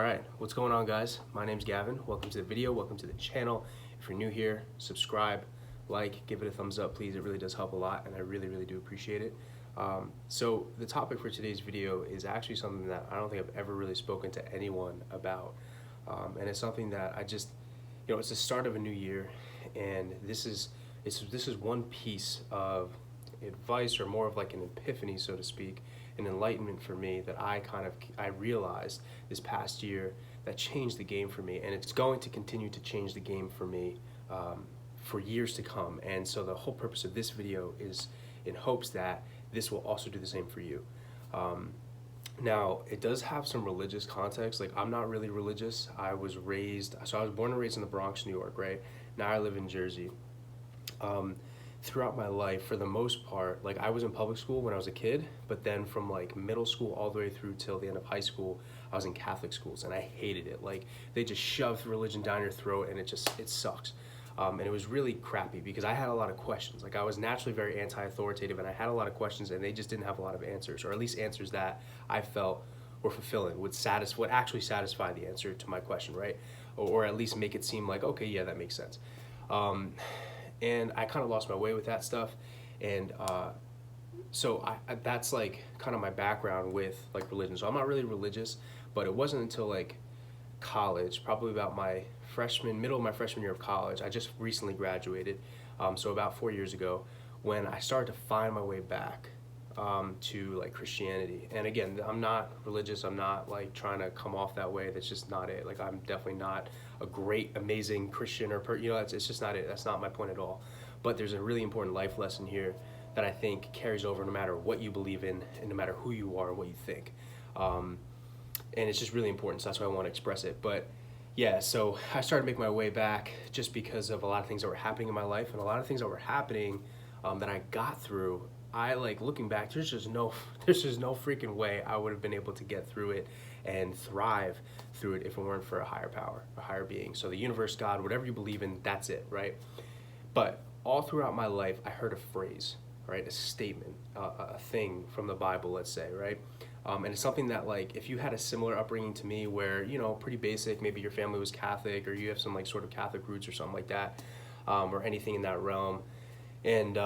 Alright, what's going on, guys? My name's Gavin. Welcome to the video, welcome to the channel. If you're new here, subscribe, like, give it a thumbs up, please. It really does help a lot, and I really do appreciate it. So the topic for today's video is actually something that I don't think I've ever really spoken to anyone about. And it's something that I just, it's the start of a new year, and this is one piece of advice, or more of like an epiphany, so to speak, an enlightenment for me that I realized this past year that changed the game for me, and it's going to continue to change the game for me for years to come. And so the whole purpose of this video is in hopes that this will also do the same for you. Now, it does have some religious context. Like, I'm not really religious. I was born and raised in the Bronx, New York, right? Now I live in Jersey. Throughout my life, for the most part, like, I was in public school when I was a kid, but then from like middle school all the way through till the end of high school, I was in Catholic schools, and I hated it. Like, they just shoved religion down your throat, and it sucks. And it was really crappy because I had a lot of questions. Like, I was naturally very anti-authoritative, and I had a lot of questions, and they just didn't have a lot of answers, or at least answers that I felt were fulfilling, would actually satisfy the answer to my question, right? Or at least make it seem like, okay, yeah, that makes sense. And I kind of lost my way with that stuff, and so that's like kind of my background with like religion. So I'm not really religious, but it wasn't until like college, probably about middle of my freshman year of college. I just recently graduated, so about 4 years ago, when I started to find my way back to like Christianity. And again, I'm not religious. I'm not like trying to come off that way. That's just not it. Like, I'm definitely not a great, amazing Christian it's just not it. That's not my point at all. But there's a really important life lesson here that I think carries over no matter what you believe in, and no matter who you are and what you think. And it's just really important. So that's why I want to express it. But yeah, so I started to make my way back just because of a lot of things that were happening in my life, and a lot of things that were happening that I got through. Looking back, there's just no freaking way I would have been able to get through it and thrive through it if it weren't for a higher power, a higher being. So the universe, God, whatever you believe in, that's it, right? But all throughout my life, I heard a phrase, right? A statement, a thing from the Bible, let's say, right? And it's something that, like, if you had a similar upbringing to me where, pretty basic, maybe your family was Catholic, or you have some like sort of Catholic roots or something like that, or anything in that realm. And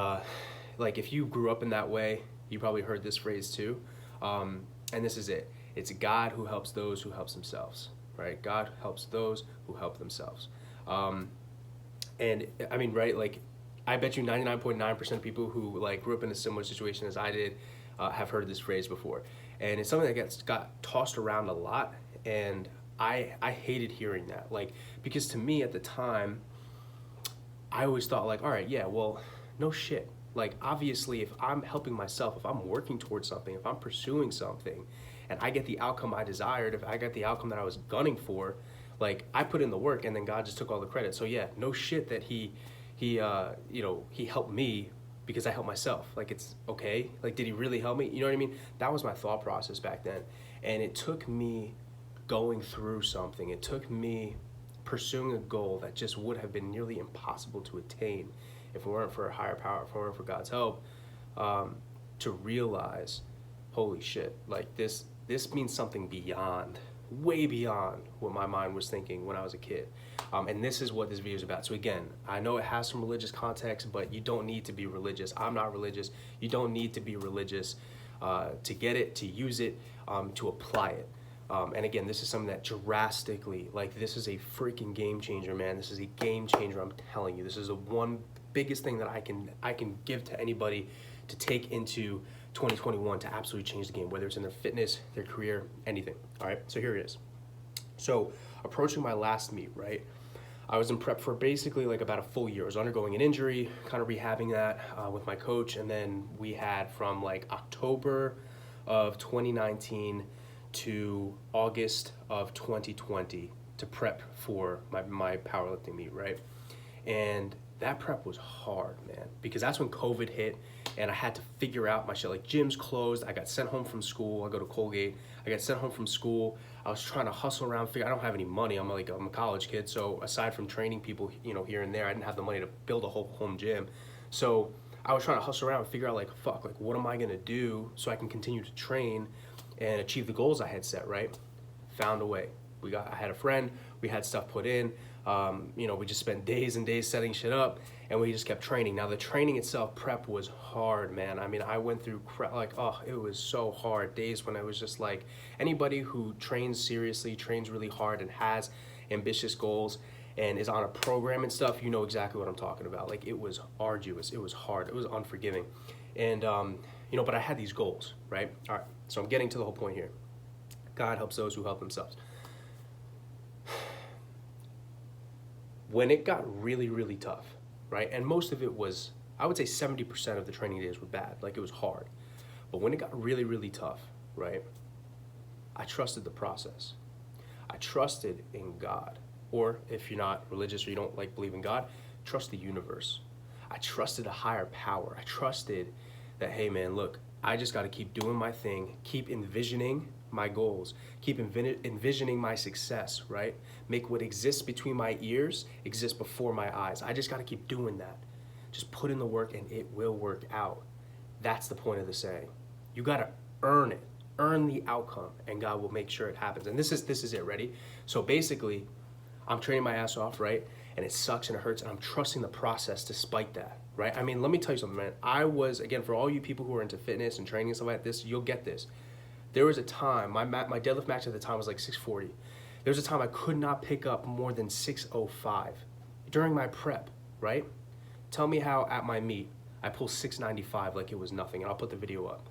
like, if you grew up in that way, you probably heard this phrase too. And this is it. It's God who helps those who help themselves, right? God helps those who help themselves. And I mean, right, like, I bet you 99.9% of people who like grew up in a similar situation as I did have heard this phrase before. And it's something that got tossed around a lot, and I hated hearing that. Like, because to me at the time, I always thought, like, all right, yeah, well, no shit. Like, obviously, if I'm helping myself, if I'm working towards something, if I'm pursuing something, and I get the outcome I desired, if I get the outcome that I was gunning for, like, I put in the work, and then God just took all the credit. So yeah, no shit that he helped me because I helped myself. Like, it's okay. Like, did he really help me? You know what I mean? That was my thought process back then. And it took me going through something. It took me pursuing a goal that just would have been nearly impossible to attain if it weren't for a higher power, if it weren't for God's help, to realize, holy shit, like, this means something beyond, way beyond what my mind was thinking when I was a kid. And this is what this video is about. So again, I know it has some religious context, but you don't need to be religious. I'm not religious. You don't need to be religious to get it, to use it, to apply it. And again, this is something that drastically, like, this is a freaking game changer, man. This is a game changer, I'm telling you. This is the one biggest thing that I can give to anybody to take into 2021 to absolutely change the game, whether it's in their fitness, their career, anything. All right, so here it is. So approaching my last meet, right? I was in prep for basically like about a full year. I was undergoing an injury, kind of rehabbing that with my coach, and then we had from like October of 2019 to August of 2020 to prep for my powerlifting meet, right? And that prep was hard, man, because that's when COVID hit, and I had to figure out my shit. Like, gyms closed. I got sent home from school. I go to Colgate. I got sent home from school. I was trying to hustle around, I don't have any money. I'm a college kid, so aside from training people, here and there, I didn't have the money to build a whole home gym. So I was trying to hustle around and figure out, like, fuck, like, what am I gonna do so I can continue to train and achieve the goals I had set, right? Found a way. I had a friend, we had stuff put in, we just spent days and days setting shit up, and we just kept training. Now the training itself, prep, was hard, man. I mean, I went through it was so hard. Days when I was just like, anybody who trains seriously, trains really hard, and has ambitious goals and is on a program and stuff, you know exactly what I'm talking about. Like, it was arduous, it was hard, it was unforgiving. And but I had these goals, right? All right, so I'm getting to the whole point here. God helps those who help themselves. When it got really, really tough, right? And most of it was, I would say 70% of the training days were bad, like it was hard. But when it got really, really tough, right? I trusted the process. I trusted in God. Or if you're not religious or you don't believe in God, trust the universe. I trusted a higher power. I trusted that, hey man, look, I just got to keep doing my thing, keep envisioning my goals, keep envisioning my success, right? Make what exists between my ears exist before my eyes. I just got to keep doing that. Just put in the work and it will work out. That's the point of the saying. You got to earn it, earn the outcome, and God will make sure it happens. And this is it, ready? So basically, I'm training my ass off, right? And it sucks and it hurts, and I'm trusting the process despite that, right? I mean, let me tell you something, man. I was, again, for all you people who are into fitness and training and stuff like this, you'll get this. There was a time, my deadlift max at the time was like 640. There was a time I could not pick up more than 605 during my prep, right? Tell me how at my meet, I pull 695 like it was nothing, and I'll put the video up.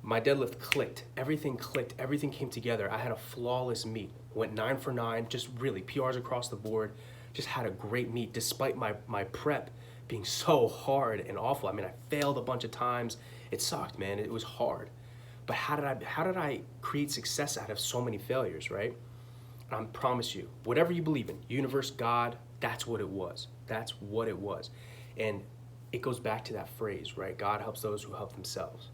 My deadlift clicked, everything came together. I had a flawless meet, went 9 for 9, just really PRs across the board, just had a great meet despite my prep being so hard and awful. I mean, I failed a bunch of times. It sucked, man, it was hard. But how did I create success out of so many failures, right? I promise you, whatever you believe in, universe, God, that's what it was. That's what it was. And it goes back to that phrase, right? God helps those who help themselves.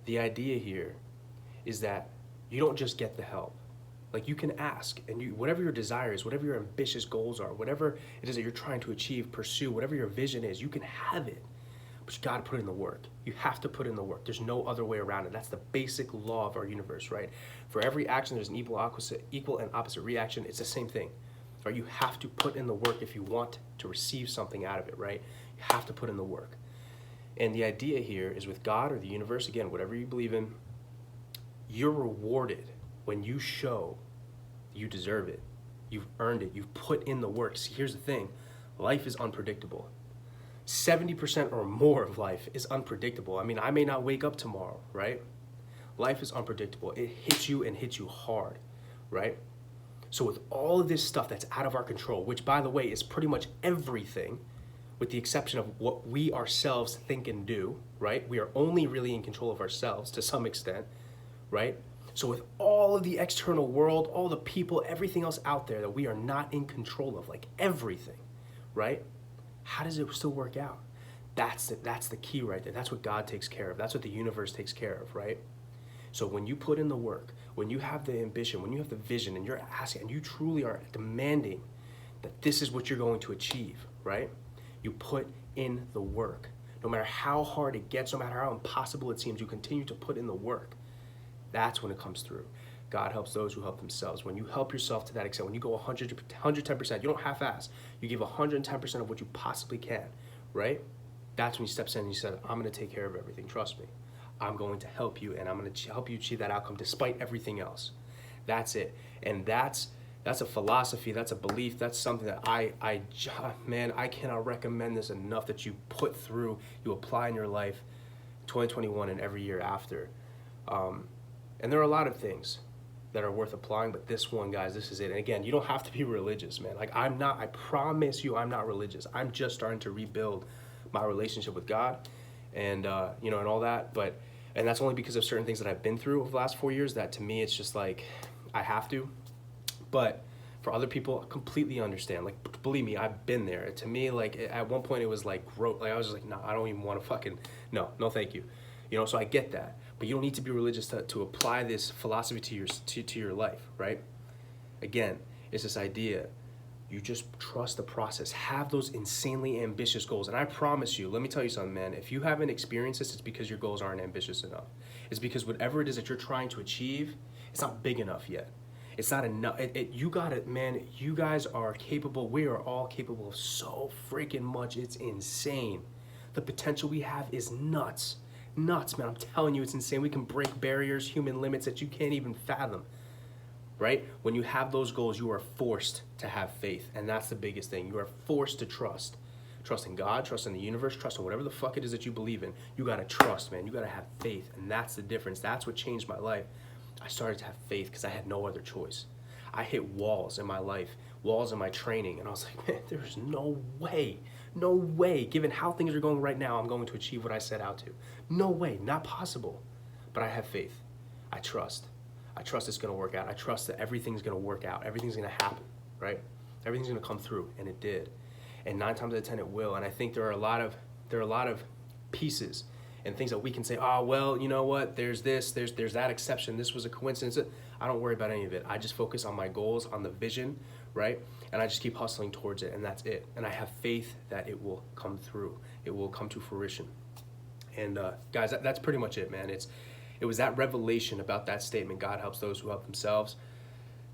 The idea here is that you don't just get the help. Like, you can ask, and whatever your desire is, whatever your ambitious goals are, whatever it is that you're trying to achieve, pursue, whatever your vision is, you can have it. But you gotta put in the work. You have to put in the work. There's no other way around it. That's the basic law of our universe, right? For every action, there's an equal and opposite reaction. It's the same thing, right? You have to put in the work if you want to receive something out of it, right? You have to put in the work. And the idea here is, with God or the universe, again, whatever you believe in, you're rewarded when you show you deserve it. You've earned it. You've put in the work. See, here's the thing. Life is unpredictable. 70% or more of life is unpredictable. I mean, I may not wake up tomorrow, right? Life is unpredictable. It hits you and hits you hard, right? So with all of this stuff that's out of our control, which, by the way, is pretty much everything, with the exception of what we ourselves think and do, right? We are only really in control of ourselves to some extent, right? So with all of the external world, all the people, everything else out there that we are not in control of, like everything, right? How does it still work out? That's the key right there. That's what God takes care of. That's what the universe takes care of, right? So when you put in the work, when you have the ambition, when you have the vision, and you're asking, and you truly are demanding that this is what you're going to achieve, right? You put in the work. No matter how hard it gets, no matter how impossible it seems, you continue to put in the work. That's when it comes through. God helps those who help themselves. When you help yourself to that extent, when you go 110%, you don't half-ass. You give 110% of what you possibly can, right? That's when you step in and you said, I'm going to take care of everything. Trust me. I'm going to help you, and I'm going to help you achieve that outcome despite everything else. That's it. And that's a philosophy, that's a belief, that's something that man, I cannot recommend this enough, that you put through, you apply in your life, 2021 and every year after. And there are a lot of things that are worth applying, but this one, guys, this is it. And again, you don't have to be religious, man. Like, I promise you, I'm not religious. I'm just starting to rebuild my relationship with God and, and all that. But And that's only because of certain things that I've been through over the last 4 years that to me, it's just like, I have to. But for other people, I completely understand. Like, believe me, I've been there. To me, like, at one point it was like, like I was just like, no, I don't even want to fucking, no, thank you. You know, so I get that. But you don't need to be religious to apply this philosophy to your life, right? Again, it's this idea. You just trust the process. Have those insanely ambitious goals. And I promise you, let me tell you something, man. If you haven't experienced this, it's because your goals aren't ambitious enough. It's because whatever it is that you're trying to achieve, it's not big enough yet. It's not enough. You got it, man. You guys are capable. We are all capable of so freaking much. It's insane. The potential we have is nuts. Nuts, man. I'm telling you, it's insane. We can break barriers, human limits that you can't even fathom. Right? When you have those goals, you are forced to have faith. And that's the biggest thing. You are forced to trust. Trust in God, trust in the universe, trust in whatever the fuck it is that you believe in. You got to trust, man. You got to have faith. And that's the difference. That's what changed my life. I started to have faith because I had no other choice. I hit walls in my life, walls in my training. And I was like, man, there's no way, given how things are going right now, I'm going to achieve what I set out to. No way, not possible. But I have faith. I trust. I trust it's going to work out. I trust that everything's going to work out. Everything's going to happen, right? Everything's going to come through, and it did. And 9 times out of 10, it will. And I think there are a lot of pieces and things that we can say, oh, well, you know what? There's this, there's that exception. This was a coincidence. I don't worry about any of it. I just focus on my goals, on the vision, right? And I just keep hustling towards it, and that's it. And I have faith that it will come through. It will come to fruition. And guys, that's pretty much it, man. It was that revelation about that statement, God helps those who help themselves.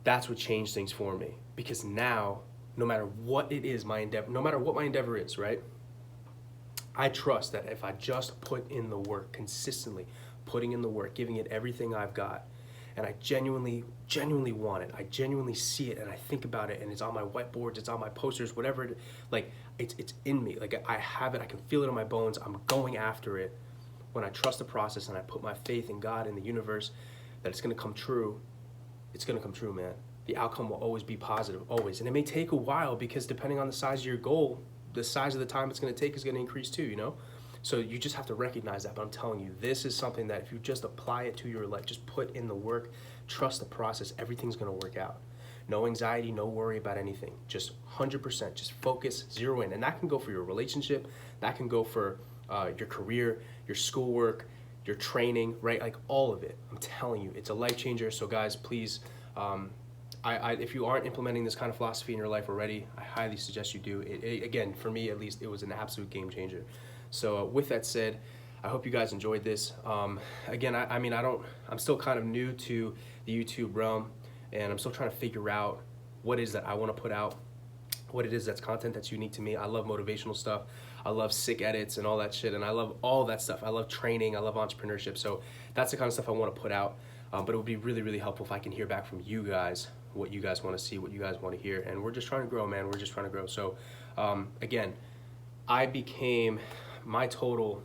That's what changed things for me. Because now, no matter what it is, no matter what my endeavor is, right? I trust that if I just put in the work consistently, putting in the work, giving it everything I've got, and I genuinely want it, I genuinely see it, and I think about it, and it's on my whiteboards, it's on my posters, whatever, like, it's in me. Like, I have it, I can feel it in my bones, I'm going after it. When I trust the process and I put my faith in God and the universe that it's going to come true, it's going to come true, man. The outcome will always be positive, always. And it may take a while because depending on the size of your goal, the size of the time it's going to take is going to increase too, you know? So you just have to recognize that. But I'm telling you, this is something that if you just apply it to your life, just put in the work, trust the process, everything's going to work out. No anxiety, no worry about anything. Just 100%, just focus, zero in. And that can go for your relationship, that can go for your career, your schoolwork, your training, right? Like all of it. I'm telling you, it's a life changer. So guys, please, if you aren't implementing this kind of philosophy in your life already, I highly suggest you do. Again, for me at least, it was an absolute game changer. So with that said, I hope you guys enjoyed this. Again, I'm still kind of new to the YouTube realm, and I'm still trying to figure out what it is that I want to put out, what it is that's content that's unique to me. I love motivational stuff. I love sick edits and all that shit, and I love all that stuff. I love training. I love entrepreneurship. So that's the kind of stuff I want to put out. But it would be really, really helpful if I can hear back from you guys, what you guys want to see, what you guys want to hear. And we're just trying to grow, man. We're just trying to grow. So again, my total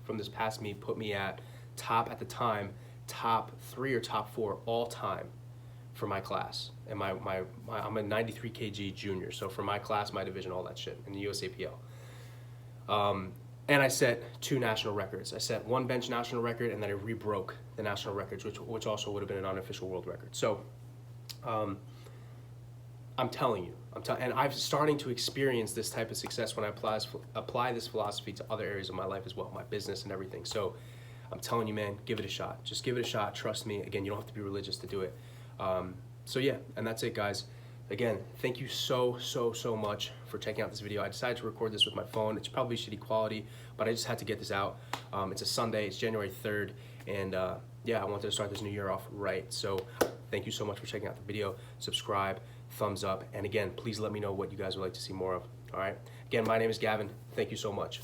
from this past meet put me at the time, top 3 or top 4 all time for my class. And I'm a 93 kg junior. So for my class, my division, all that shit in the USAPL. And I set 2 national records. I set 1 bench national record, and then I rebroke the national records, which also would have been an unofficial world record. So I'm telling you, and I'm starting to experience this type of success when I apply this philosophy to other areas of my life as well, my business and everything. So I'm telling you, man, give it a shot. Just give it a shot. Trust me. Again, you don't have to be religious to do it. So yeah, and that's it, guys. Again, thank you so much for checking out this video. I decided to record this with my phone. It's probably shitty quality, but I just had to get this out. It's a Sunday, it's January 3rd, and yeah, I wanted to start this new year off right. So thank you so much for checking out the video. Subscribe, thumbs up, and again, please let me know what you guys would like to see more of, all right? Again, my name is Gavin. Thank you so much.